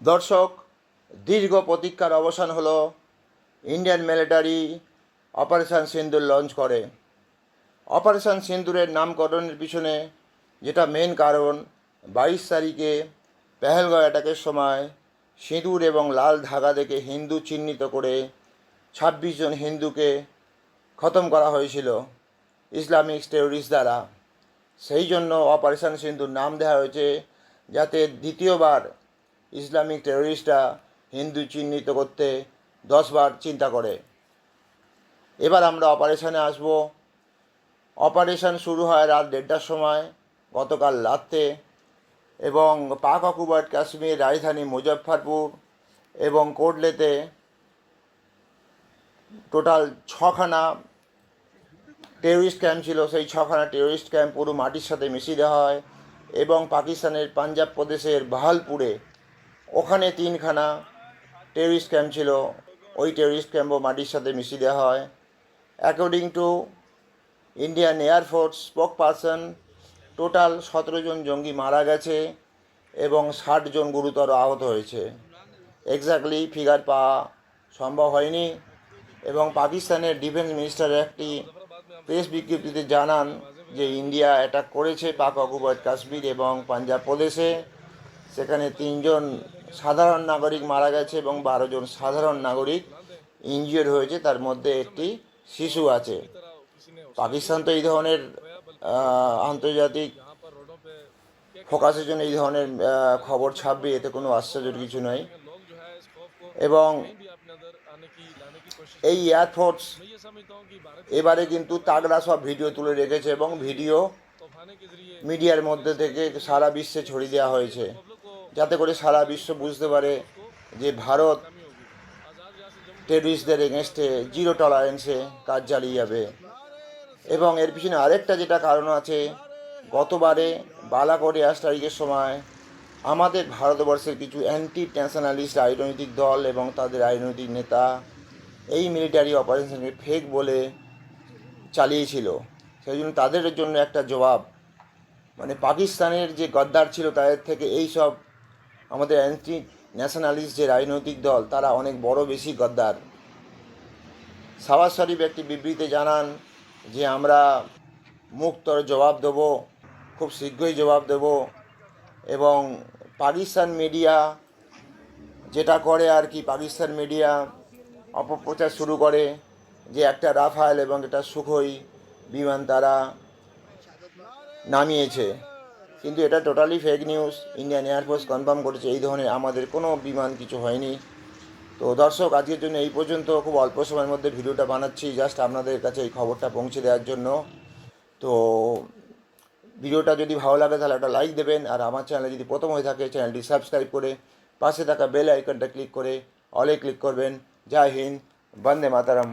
দর্শক, দীর্ঘ প্রতীক্ষার অবসান হলো। ইন্ডিয়ান মিলিটারি অপারেশন সিন্দুর লঞ্চ করে। অপারেশন সিন্দুরের নামকরণের পিছনে যেটা মেন কারণ, 22 তারিখে পেহেলগাঁও অ্যাটাকের সময় সিঁদুর এবং লাল ধাগা দেখে হিন্দু চিহ্নিত করে 26 জন হিন্দুকে খতম করা হয়েছিল ইসলামিক টেররিস্ট দ্বারা। সেই জন্য অপারেশন সিন্দুর নাম দেওয়া হয়েছে, যাতে দ্বিতীয়বার ইসলামিক টেররিস্টরা হিন্দু চিহ্নিত করতে 10 বার চিন্তা করে। এবার আমরা অপারেশনে আসব। অপারেশন শুরু হয় রাত 1:30টার সময় গতকাল রাতে, এবং পাক অকুপায়েড কাশ্মীর রাজধানী মুজফ্ফরপুর এবং কোটলেতে টোটাল 6খানা টেররিস্ট ক্যাম্প ছিল। সেই 6খানা টেররিস্ট ক্যাম্প পুরো মাটির সাথে মিশিয়ে দেওয়া হয়, এবং পাকিস্তানের পাঞ্জাব প্রদেশের বাহালপুরে ওখানে 3খানা টেররিস্ট ক্যাম্প ছিল, ওই টেররিস্ট ক্যাম্পও মাটির সাথে মিশিয়ে দেওয়া হয়। According to Indian air force spoke person, total 17 জন জঙ্গি মারা গেছে এবং 60 জন গুরুতর আহত হয়েছে। এক্স্যাক্টলি ফিগার পাওয়া সম্ভব হয়নি, এবং পাকিস্তানের ডিফেন্স মিনিস্টার একটি প্রেস বিজ্ঞপ্তিতে জানান যে ইন্ডিয়া অ্যাটাক করেছে পাক অকুপায়েড কাশ্মীর এবং পাঞ্জাব প্রদেশে। সেখানে 3 জন সাধারণ নাগরিক মারা গেছে এবং 12 জন সাধারণ নাগরিক ইনজিওর্ড হয়েছে, তার মধ্যে একটি শিশু আছে। পাকিস্তান তো এই ধরনের আন্তর্জাতিক ফোকাসের জন্য এই ধরনের খবর ছাপবে, এতে কোনো আশ্চর্যের কিছু নয়। এবং এই এয়ারফোর্স এবারে কিন্তু তাগড়া সব ভিডিও তুলে রেখেছে, এবং ভিডিও মিডিয়ার মধ্যে থেকে সারা বিশ্বে ছড়িয়ে দেওয়া হয়েছে, যাতে করে সারা বিশ্ব বুঝতে পারে যে ভারত টেররিস্টদের এগেনস্টে জিরো টলারেন্সে কাজ চালিয়ে যাবে। এবং এর পিছনে আরেকটা যেটা কারণ আছে, গতবারে বালাকোট এয়ার স্ট্রাইকের সময় আমাদের ভারতবর্ষের কিছু অ্যান্টি ন্যাশনালিস্ট রাজনৈতিক দল এবং তাদের রাজনৈতিক নেতা এই মিলিটারি অপারেশনকে ফেক বলে চালিয়েছিল। সেই জন্য তাদের জন্য একটা জবাব, মানে পাকিস্তানের যে গদ্দার ছিল তাদের থেকে এই সব আমাদের অ্যান্টি ন্যাশনালিস্ট যে রাজনৈতিক দল, তারা অনেক বড় বেশি গদ্দার। শাহবাজ শরীফ একটি বিবৃতিতে জানান যে আমরা মুক্তর জবাব দেবো, খুব শীঘ্রই জবাব দেব। এবং পাকিস্তান মিডিয়া যেটা করে আর কি, পাকিস্তান মিডিয়া অপপ্রচার শুরু করে যে একটা রাফায়েল এবং একটা সুখোই বিমান তারা নামিয়েছে, কিন্তু এটা totally fake news. Indian air force confirm করেছে এই ধরনের আমাদের কোনো বিমান কিছু হয়নি। তো দর্শক, আজকের জন্য এই পর্যন্ত। খুব অল্প সময়ের মধ্যে ভিডিওটা বানাচ্ছি জাস্ট আপনাদের কাছে এই খবরটা পৌঁছে দেওয়ার জন্য। তো ভিডিওটা যদি ভালো লাগে তাহলে একটা লাইক দেবেন, আর আমার চ্যানেলে যদি প্রথম হয়ে থাকে চ্যানেলটি সাবস্ক্রাইব করে পাশে থাকা বেল আইকনটা ক্লিক করে অলে ক্লিক করবেন। জয় হিন্দ, বন্দে মাতরম।